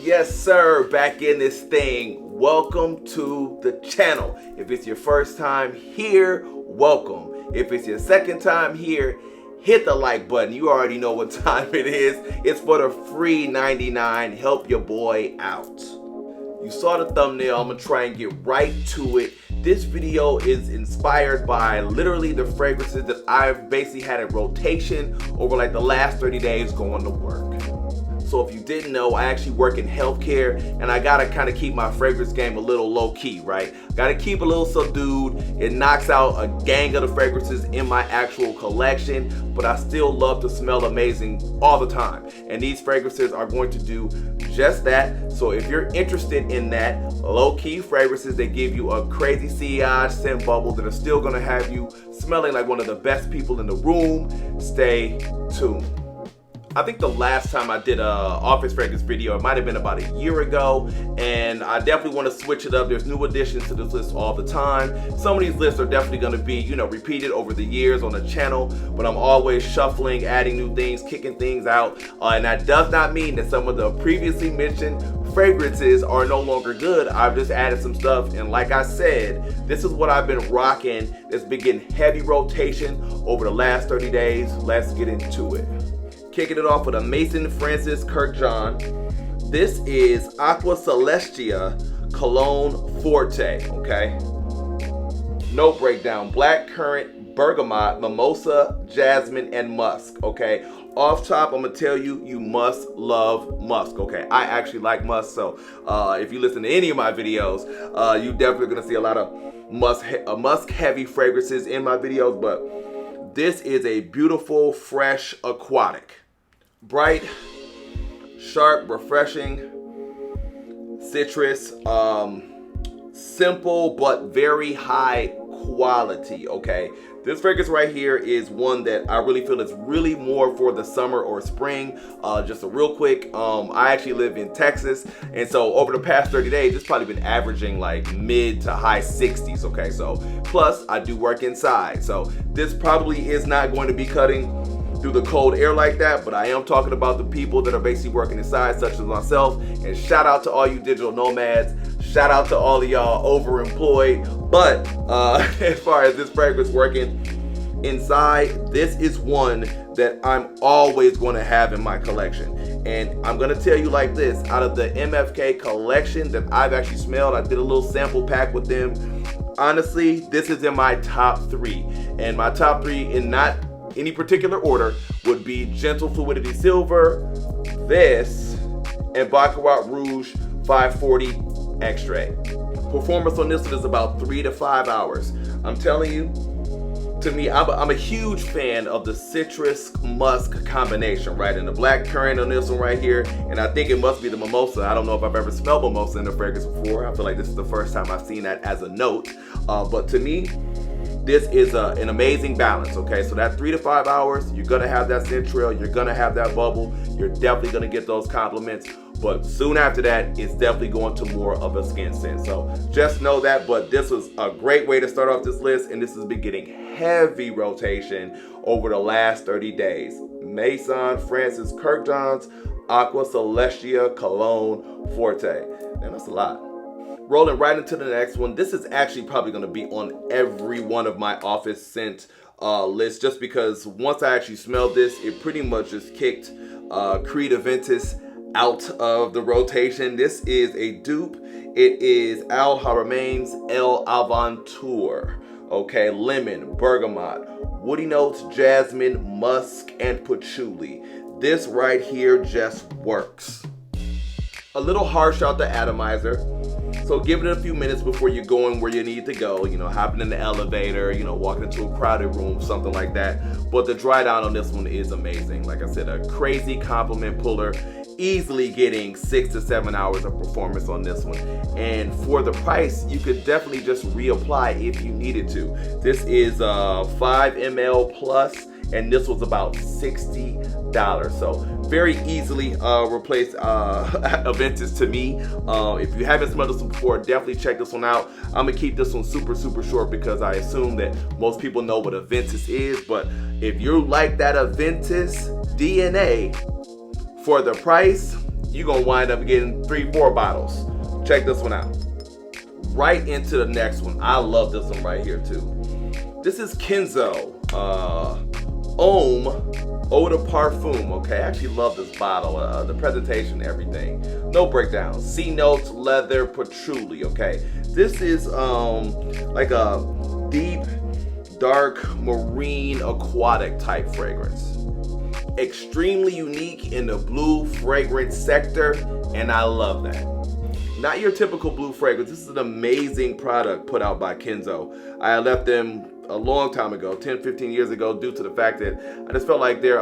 Yes sir, back in this thing. Welcome to the channel. If it's your first time here, welcome. If it's your second time here, hit the like button. You already know what time it is. It's for the free 99. Help your boy out. You saw the thumbnail. I'm gonna try and get right to it. This video is inspired by literally the fragrances that I've basically had in rotation over like the last 30 days going to work. So if you didn't know, I actually work in healthcare and I gotta kind of keep my fragrance game a little low key, right? Gotta keep a little subdued. It knocks out a gang of the fragrances in my actual collection, but I still love to smell amazing all the time. And these fragrances are going to do just that. So if you're interested in that, low key fragrances that give you a crazy sillage scent bubble that are still gonna have you smelling like one of the best people in the room, stay tuned. I think the last time I did a office fragrance video, it might have been about a year ago, and I definitely want to switch it up. There's new additions to this list all the time. Some of these lists are definitely going to be, repeated over the years on the channel, but I'm always shuffling, adding new things, kicking things out, and that does not mean that some of the previously mentioned fragrances are no longer good. I've just added some stuff, and like I said, this is what I've been rocking. It's been getting heavy rotation over the last 30 days. Let's get into it. Kicking it off with a Mason Francis Kurkdjian. This is Aqua Celestia Cologne Forte, okay? Note breakdown: black currant, bergamot, mimosa, jasmine, and musk, okay? Off top, I'm gonna tell you, you must love musk, okay? I actually like musk, so if you listen to any of my videos, you definitely gonna see a lot of musk heavy fragrances in my videos, but this is a beautiful, fresh, aquatic. Bright, sharp, refreshing, citrus, simple but very high quality, okay? This fragrance right here is one that I really feel is really more for the summer or spring. Just a real quick, I actually live in Texas, and so over the past 30 days, it's probably been averaging like mid to high 60s, okay? So, plus I do work inside, so this probably is not going to be cutting through the cold air like that, but I am talking about the people that are basically working inside, such as myself. And shout out to all you digital nomads. Shout out to all of y'all overemployed. But as far as this fragrance working inside, this is one that I'm always going to have in my collection. And I'm going to tell you like this: out of the MFK collection that I've actually smelled, I did a little sample pack with them. Honestly, this is in my top 3. And my top 3 in not any particular order would be Gentle Fluidity Silver, this, and Baccarat Rouge 540 Extrait. Performance on this one is about 3 to 5 hours. I'm telling you, to me, I'm a huge fan of the citrus musk combination, right? And the black currant on this one right here, and I think it must be the mimosa. I don't know if I've ever smelled mimosa in a fragrance before. I feel like this is the first time I've seen that as a note. But to me, this is an amazing balance, okay? So that 3 to 5 hours, you're gonna have that scent trail, you're gonna have that bubble, you're definitely gonna get those compliments, but soon after that, it's definitely going to more of a skin scent. So just know that, but this was a great way to start off this list, and this has been getting heavy rotation over the last 30 days. Mason Francis Kurkdjian's Aqua Celestia Cologne Forte. Man, that's a lot. Rolling right into the next one. This is actually probably going to be on every one of my office scent lists, just because once I actually smelled this, it pretty much just kicked Creed Aventus out of the rotation. This is a dupe. It is Haramain L Aventure. Okay, lemon, bergamot, woody notes, jasmine, musk, and patchouli. This right here just works. A little harsh out the atomizer, so give it a few minutes before you're going where you need to go, hopping in the elevator, walking into a crowded room, something like that. But the dry down on this one is amazing. Like I said, a crazy compliment puller, easily getting 6 to 7 hours of performance on this one. And for the price, you could definitely just reapply if you needed to. This is 5 ml plus, and this was about $60. So very easily replaced Aventus to me. If you haven't smelled this one before, definitely check this one out. I'm gonna keep this one super short because I assume that most people know what Aventus is, but if you like that Aventus DNA, for the price, you're gonna wind up getting 3-4 bottles. Check this one out. Right into the next one. I love this one right here too. This is Kenzo Home Oda Parfum. Okay, I actually love this bottle. The presentation, everything. No breakdown. C notes, leather, patchouli. Okay, this is like a deep, dark, marine, aquatic type fragrance. Extremely unique in the blue fragrance sector, and I love that. Not your typical blue fragrance. This is an amazing product put out by Kenzo. I left them a long time ago, 10-15 years ago, due to the fact that I just felt like their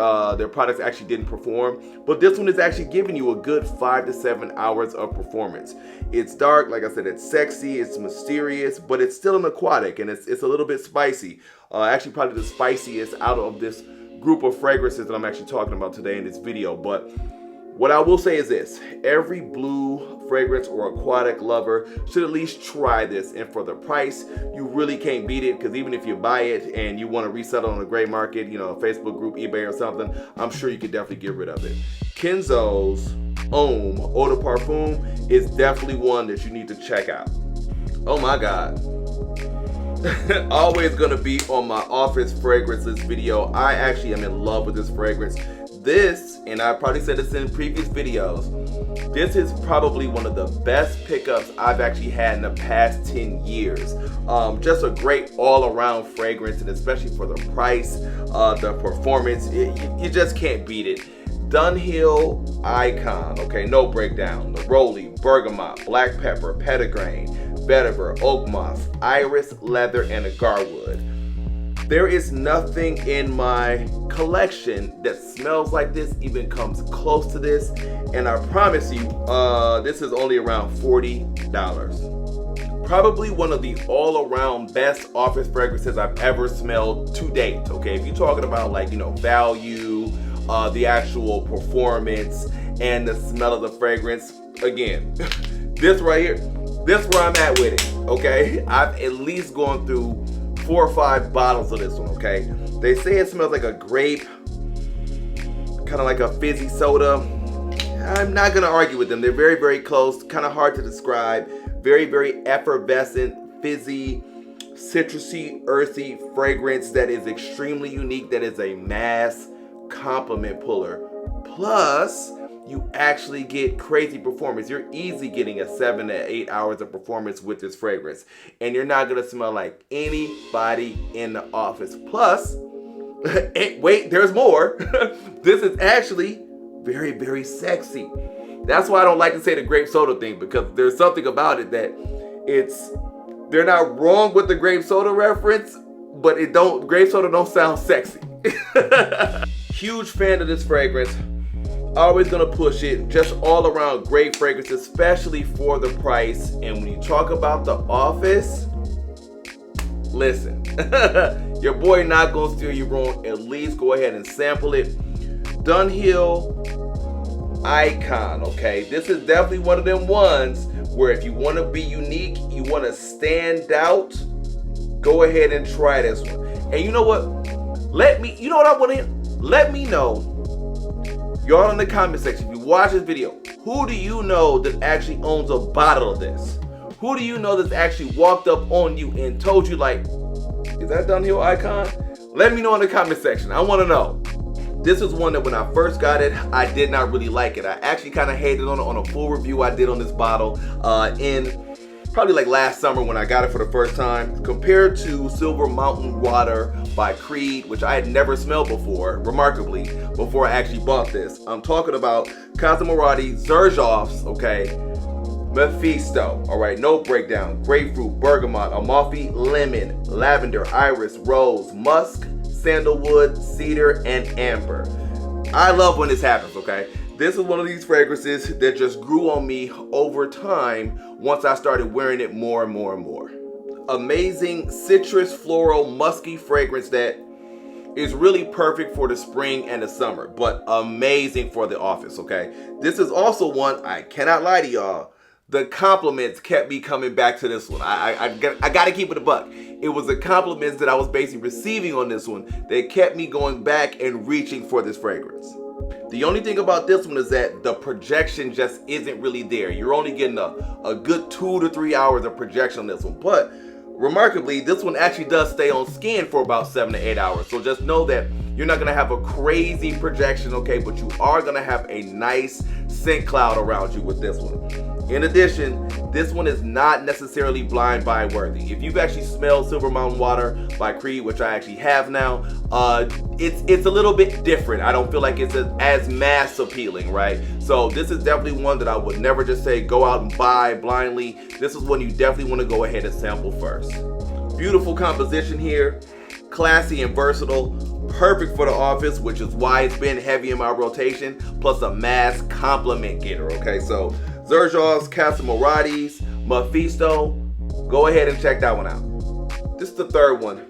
products actually didn't perform. But this one is actually giving you a good 5 to 7 hours of performance. It's dark, like I said, it's sexy, it's mysterious, but it's still an aquatic, and it's a little bit spicy. Actually, probably the spiciest out of this group of fragrances that I'm actually talking about today in this video. But what I will say is this: every blue fragrance or aquatic lover should at least try this, and for the price, you really can't beat it, because even if you buy it and you want to resell it on a gray market, you know, a Facebook group, eBay or something, I'm sure you could definitely get rid of it. Kenzo's Homme Eau de Parfum is definitely one that you need to check out. Oh my God. Always gonna be on my office fragrances video. I actually am in love with this fragrance. This, and I probably said this in previous videos, this is probably one of the best pickups I've actually had in the past 10 years. Just a great all-around fragrance, and especially for the price, the performance, you just can't beat it. Dunhill Icon, okay, no breakdown. Neroli, bergamot, black pepper, petitgrain, vetiver, oak moss, iris, leather, and agarwood. There is nothing in my collection that smells like this, even comes close to this, and I promise you, this is only around $40. Probably one of the all-around best office fragrances I've ever smelled to date, okay? If you're talking about, like, you know, value, the actual performance, and the smell of the fragrance, again, this right here, this is where I'm at with it, okay? I've at least gone through 4 or 5 bottles of this one, okay? They say it smells like a grape, kind of like a fizzy soda. I'm not gonna argue with them. They're very, very close, kind of hard to describe. Very, very effervescent, fizzy, citrusy, earthy fragrance that is extremely unique, that is a mass compliment puller. Plus, you actually get crazy performance. You're easy getting a 7 to 8 hours of performance with this fragrance, and you're not gonna smell like anybody in the office. Plus, wait, there's more. This is actually very, very sexy. That's why I don't like to say the grape soda thing, because there's something about it that they're not wrong with the grape soda reference, but grape soda don't sound sexy. Huge fan of this fragrance. Always gonna push it. Just all around great fragrance, especially for the price. And when you talk about the office, listen, your boy not gonna steer you wrong. At least go ahead and sample it. Dunhill Icon, okay? This is definitely one of them ones where if you want to be unique, you want to stand out, go ahead and try this one. And you know what? Let me know, y'all in the comment section, if you watch this video, who do you know that actually owns a bottle of this? Who do you know that's actually walked up on you and told you, like, is that Dunhill Icon? Let me know in the comment section. I want to know. This is one that when I first got it, I did not really like it. I actually kind of hated on it on a full review I did on this bottle in probably like last summer when I got it for the first time. Compared to Silver Mountain Water by Creed, which I had never smelled before, remarkably, before I actually bought this. I'm talking about Cosmomarati Xerjoff's, okay, Mephisto, all right, no breakdown, grapefruit, bergamot, Amalfi, lemon, lavender, iris, rose, musk, sandalwood, cedar, and amber. I love when this happens, okay? This is one of these fragrances that just grew on me over time once I started wearing it more and more and more. Amazing citrus, floral, musky fragrance that is really perfect for the spring and the summer, but amazing for the office, okay? This is also one, I cannot lie to y'all, the compliments kept me coming back to this one. I gotta keep it a buck. It was the compliments that I was basically receiving on this one that kept me going back and reaching for this fragrance. The only thing about this one is that the projection just isn't really there. You're only getting a good 2 to 3 hours of projection on this one. But remarkably, this one actually does stay on skin for about 7 to 8 hours. So just know that you're not gonna have a crazy projection, okay? But you are gonna have a nice scent cloud around you with this one. In addition, this one is not necessarily blind buy worthy. If you've actually smelled Silver Mountain Water by Creed, which I actually have now, it's a little bit different. I don't feel like it's as mass appealing, right? So this is definitely one that I would never just say go out and buy blindly. This is one you definitely want to go ahead and sample first. Beautiful composition here, classy and versatile, perfect for the office, which is why it's been heavy in my rotation, plus a mass compliment getter, okay? So Xerjoff's, Casa Morati's, Mephisto, go ahead and check that one out. This is the third one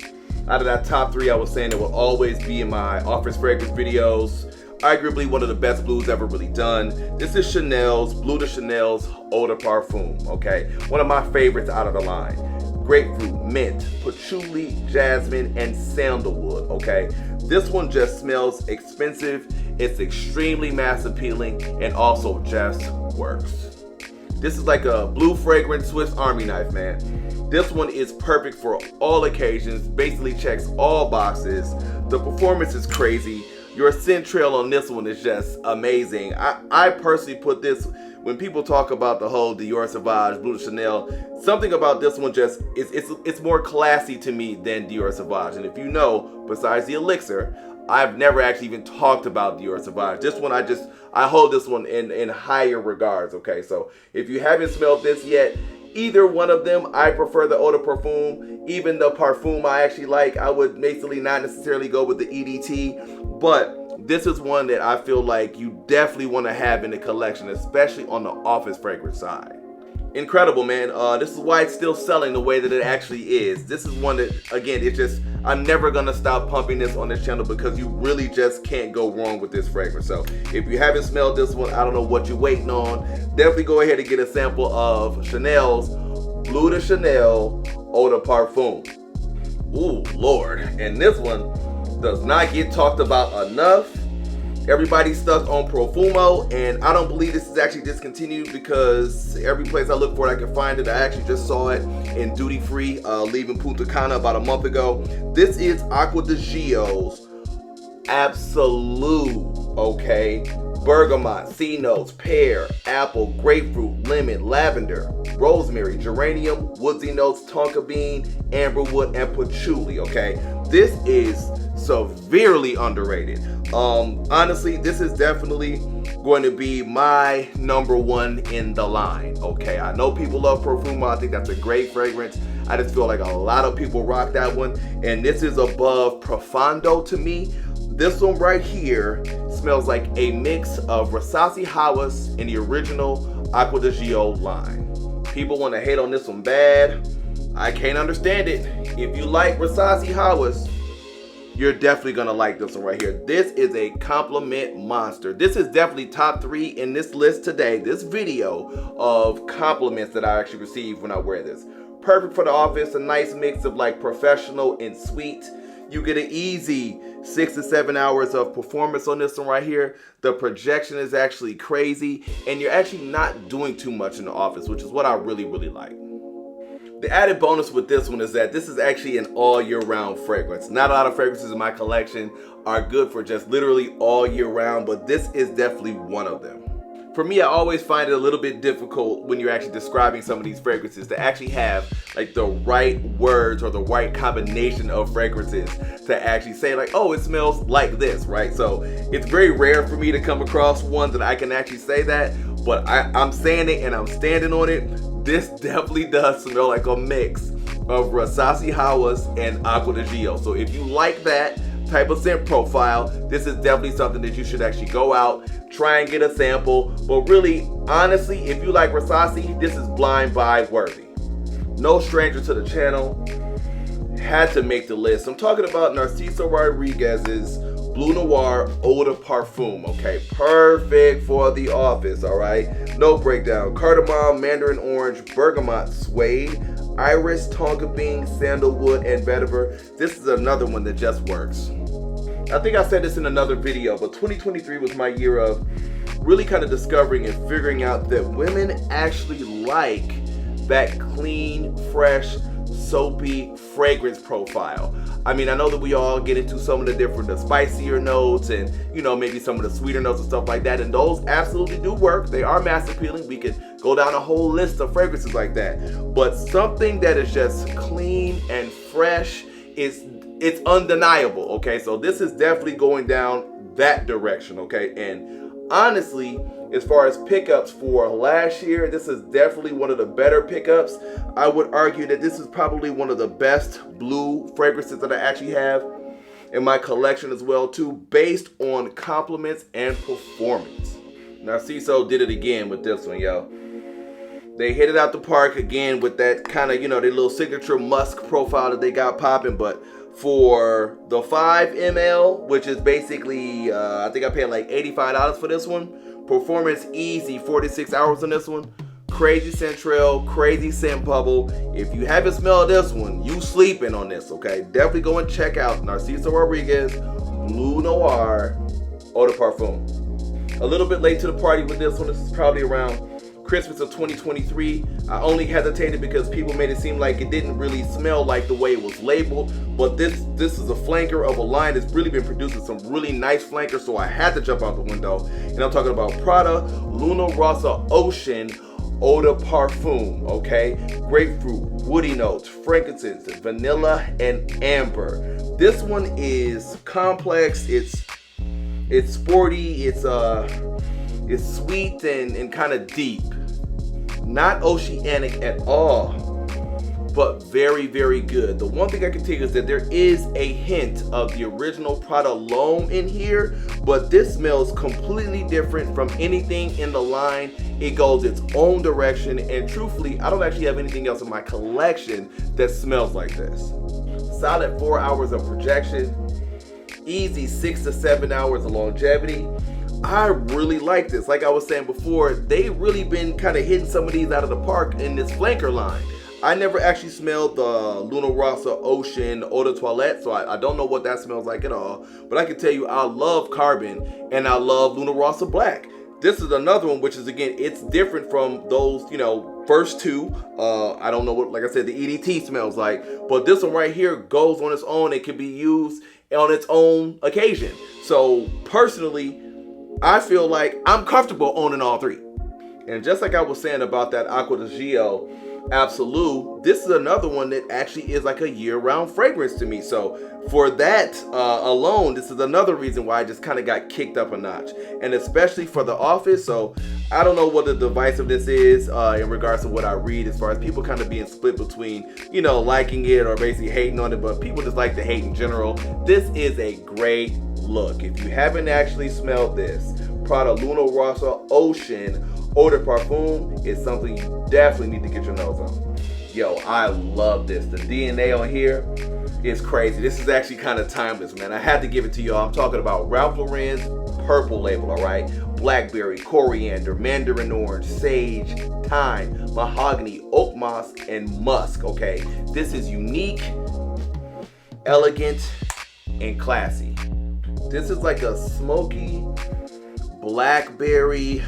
out of that top 3 I was saying that will always be in my office fragrance videos. Arguably one of the best blues ever really done. This is Chanel's, Bleu De Chanel's Eau de Parfum, okay? One of my favorites out of the line. Grapefruit, mint, patchouli, jasmine, and sandalwood, okay? This one just smells expensive, it's extremely mass appealing, and also just works. This is like a blue fragrant Swiss Army knife, man. This one is perfect for all occasions, basically checks all boxes. The performance is crazy. Your scent trail on this one is just amazing. I personally put this, when people talk about the whole Dior Sauvage, Bleu De Chanel, something about this one just, it's more classy to me than Dior Sauvage. And if you know, besides the elixir, I've never actually even talked about Dior Sauvage. This one, I hold this one in higher regards, okay? So if you haven't smelled this yet, either one of them, I prefer the Eau de Parfum. Even the Parfum I actually like. I would basically not necessarily go with the EDT, but this is one that I feel like you definitely want to have in the collection, especially on the office fragrance side. Incredible, man. This is why it's still selling the way that it actually is. This is one that, again, it's just, I'm never gonna stop pumping this on this channel because you really just can't go wrong with this fragrance. So if you haven't smelled this one, I don't know what you're waiting on. Definitely go ahead and get a sample of Chanel's Bleu De Chanel Eau de Parfum. Ooh, Lord. And this one does not get talked about enough. Everybody's stuck on Profumo, and I don't believe this is actually discontinued because every place I look for it, I can find it. I actually just saw it in duty free, leaving Punta Cana about a month ago. This is Acqua Di Gio's Absolu, okay? Bergamot, C notes, pear, apple, grapefruit, lemon, lavender, rosemary, geranium, woodsy notes, tonka bean, amberwood, and patchouli, okay? This is severely underrated. Honestly, this is definitely going to be my #1 in the line, okay? I know people love Profumo. I think that's a great fragrance. I just feel like a lot of people rock that one, and this is above Profondo to me. This one right here smells like a mix of Versace House and the original Acqua Di Gio line. People want to hate on this one bad. I can't understand it. If you like Versace House, you're definitely gonna like this one right here. This is a compliment monster. This is definitely top 3 in this list today, this video of compliments that I actually received when I wear this. Perfect for the office, a nice mix of like professional and sweet. You get an easy 6 to 7 hours of performance on this one right here. The projection is actually crazy, and you're actually not doing too much in the office, which is what I really, really like. The added bonus with this one is that this is actually an all year round fragrance. Not a lot of fragrances in my collection are good for just literally all year round, but this is definitely one of them. For me, I always find it a little bit difficult when you're actually describing some of these fragrances to actually have like the right words or the right combination of fragrances to actually say like, oh, it smells like this, right? So it's very rare for me to come across one that I can actually say that, but I'm saying it and I'm standing on it. This definitely does smell like a mix of Versace House and Acqua Di Gio. So if you like that type of scent profile, this is definitely something that you should actually go out, try and get a sample. But really, honestly, if you like Versace, this is blind buy worthy. No stranger to the channel, had to make the list. I'm talking about Narciso Rodriguez's Bleu Noir Eau de Parfum, okay? Perfect for the office, all right? No breakdown. Cardamom, mandarin orange, bergamot, suede, iris, tonka bean, sandalwood, and vetiver. This is another one that just works. I think I said this in another video, but 2023 was my year of really kind of discovering and figuring out that women actually like that clean, fresh, soapy fragrance profile. I mean, I know that we all get into some of the spicier notes and, you know, maybe some of the sweeter notes and stuff like that, and those absolutely do work. They are mass appealing. We could go down a whole list of fragrances like that. But something that is just clean and fresh it's undeniable, okay? So this is definitely going down that direction, okay? And honestly, as far as pickups for last year, this is definitely one of the better pickups. I would argue that this is probably one of the best blue fragrances that I actually have in my collection as well too, based on compliments and performance. Narciso did it again with this one, yo. They hit it out the park again with that kind of, you know, their little signature musk profile that they got popping. But for the 5 ml, which is basically, I think I paid like $85 for this one. Performance easy, 46 hours on this one. Crazy scent trail, crazy scent bubble. If you haven't smelled this one, you sleeping on this, okay? Definitely go and check out Narciso Rodriguez Bleu Noir Eau de Parfum. A little bit late to the party with this one. This is probably around Christmas of 2023. I only hesitated because people made it seem like it didn't really smell like the way it was labeled, but this is a flanker of a line that's really been producing some really nice flankers, so I had to jump out the window. And I'm talking about Prada L'Homme Rossa Ocean Eau de Parfum, okay? Grapefruit, woody notes, frankincense, vanilla, and amber. This one is complex, it's sporty, it's sweet and kind of deep. Not oceanic at all, but very, very good. The one thing I can tell you is that there is a hint of the original Prada L'Homme in here, but this smells completely different from anything in the line. It goes its own direction, and truthfully, I don't actually have anything else in my collection that smells like this. Solid 4 hours of projection, easy 6 to 7 hours of longevity. I really like this. Like I was saying before, they really been kind of hitting some of these out of the park in this flanker line. I never actually smelled the L'Homme Rossa Ocean Eau de Toilette, so I don't know what that smells like at all. But I can tell you, I love Carbon and I love L'Homme Rossa Black. This is another one, which is, again, it's different from those, you know, first two. I don't know what, like I said, the EDT smells like, but this one right here goes on its own. It can be used on its own occasion. So personally, I feel like I'm comfortable owning all three. And just like I was saying about that Acqua Di Gio Absolu, this is another one that actually is like a year-round fragrance to me. So for that alone, this is another reason why I just kind of got kicked up a notch. And especially for the office. So I don't know what the divisiveness is in regards to what I read, as far as people kind of being split between, you know, liking it or basically hating on it, but people just like to hate in general. This is a great look. If you haven't actually smelled this, Prada L'Homme Rossa Ocean Eau de Parfum is something you definitely need to get your nose on. Yo, I love this. The DNA on here is crazy. This is actually kind of timeless, man. I had to give it to y'all. I'm talking about Ralph Lauren's purple label, all right? Blackberry, coriander, mandarin orange, sage, thyme, mahogany, oak moss, and musk, okay? This is unique, elegant, and classy. This is like a smoky, blackberry,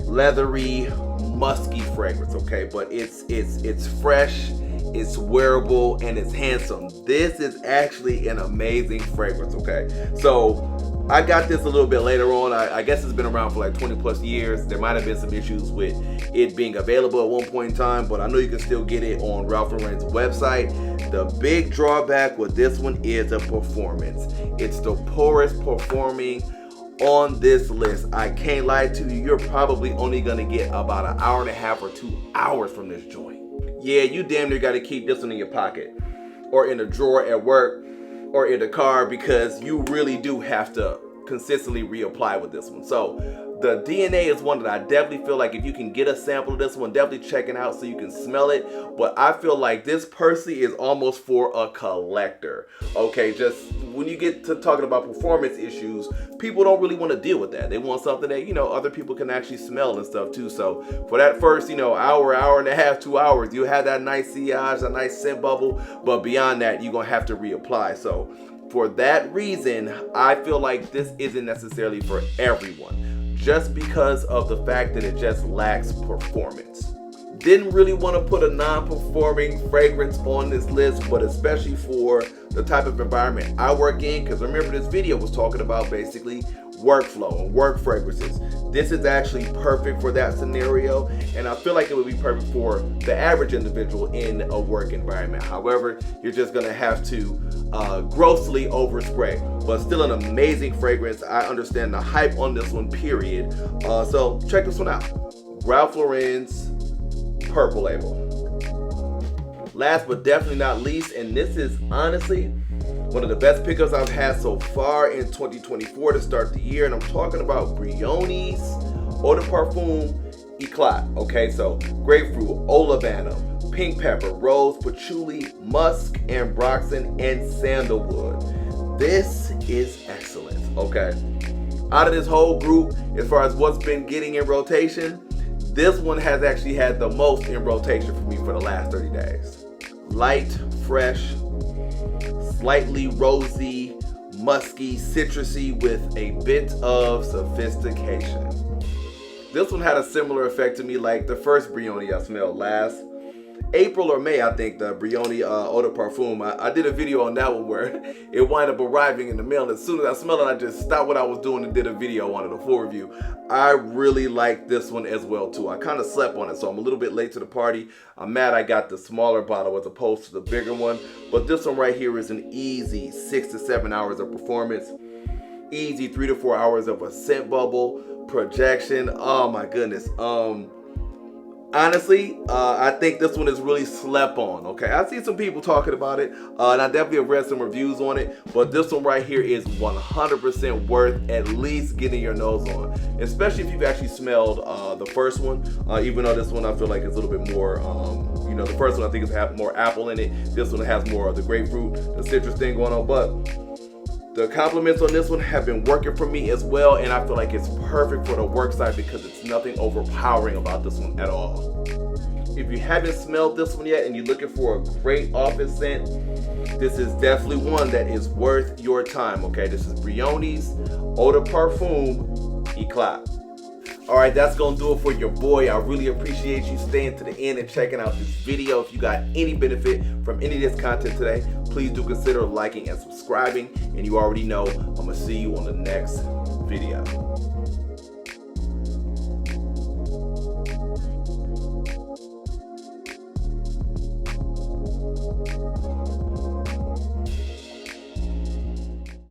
leathery, musky fragrance, okay? But it's fresh, it's wearable, and it's handsome. This is actually an amazing fragrance, okay? So I got this a little bit later on. I guess it's been around for like 20 plus years. There might have been some issues with it being available at one point in time, but I know you can still get it on Ralph Lauren's website. The big drawback with this one is the performance. It's the poorest performing on this list. I can't lie to you, you're probably only gonna get about an hour and a half or 2 hours from this joint. Yeah, you damn near gotta keep this one in your pocket or in a drawer at work or in the car, because you really do have to consistently reapply with this one. So the DNA is one that I definitely feel like if you can get a sample of this one, definitely check it out so you can smell it. But I feel like this personally is almost for a collector. Okay, just when you get to talking about performance issues, people don't really want to deal with that. They want something that, you know, other people can actually smell and stuff too. So for that first, you know, hour and a half, 2 hours, you have that nice sillage, a nice scent bubble. But beyond that, you're going to have to reapply. So for that reason, I feel like this isn't necessarily for everyone, just because of the fact that it just lacks performance. Didn't really want to put a non-performing fragrance on this list, but especially for the type of environment I work in, because remember this video was talking about basically workflow and work fragrances. This is actually perfect for that scenario, and I feel like it would be perfect for the average individual in a work environment. However, you're just gonna have to grossly overspray, but still an amazing fragrance. I understand the hype on this one, period. So check this one out. Ralph Lauren's Purple Label. Last but definitely not least, and this is honestly one of the best pickups I've had so far in 2024 to start the year, and I'm talking about Brioni's Eau de Parfum Eclat. Okay, so grapefruit, olabanum, pink pepper, rose, patchouli, musk, ambroxan, and sandalwood. This is excellent. Okay, out of this whole group, as far as what's been getting in rotation, this one has actually had the most in rotation for me for the last 30 days. Light, fresh, slightly rosy, musky, citrusy with a bit of sophistication. This one had a similar effect to me like the first Brioni I smelled last April or May, I think, the Brioni Eau de Parfum. I did a video on that one where it wound up arriving in the mail, and as soon as I smelled it, I just stopped what I was doing and did a video on it, a full review. I really like this one as well too. I kind of slept on it, so I'm a little bit late to the party. I'm mad I got the smaller bottle as opposed to the bigger one, but this one right here is an easy 6 to 7 hours of performance, easy 3 to 4 hours of a scent bubble, projection. Oh my goodness. Honestly, I think this one is really slept on, okay? I see some people talking about it, and I definitely have read some reviews on it, but this one right here is 100% worth at least getting your nose on, especially if you've actually smelled the first one, even though this one I feel like is a little bit more, you know, the first one I think has more apple in it. This one has more of the grapefruit, the citrus thing going on, but the compliments on this one have been working for me as well, and I feel like it's perfect for the work side because it's nothing overpowering about this one at all. If you haven't smelled this one yet and you're looking for a great office scent, this is definitely one that is worth your time, okay? This is Brioni's Eau de Parfum Eclat. Alright, that's going to do it for your boy. I really appreciate you staying to the end and checking out this video. If you got any benefit from any of this content today, please do consider liking and subscribing. And you already know, I'm going to see you on the next video.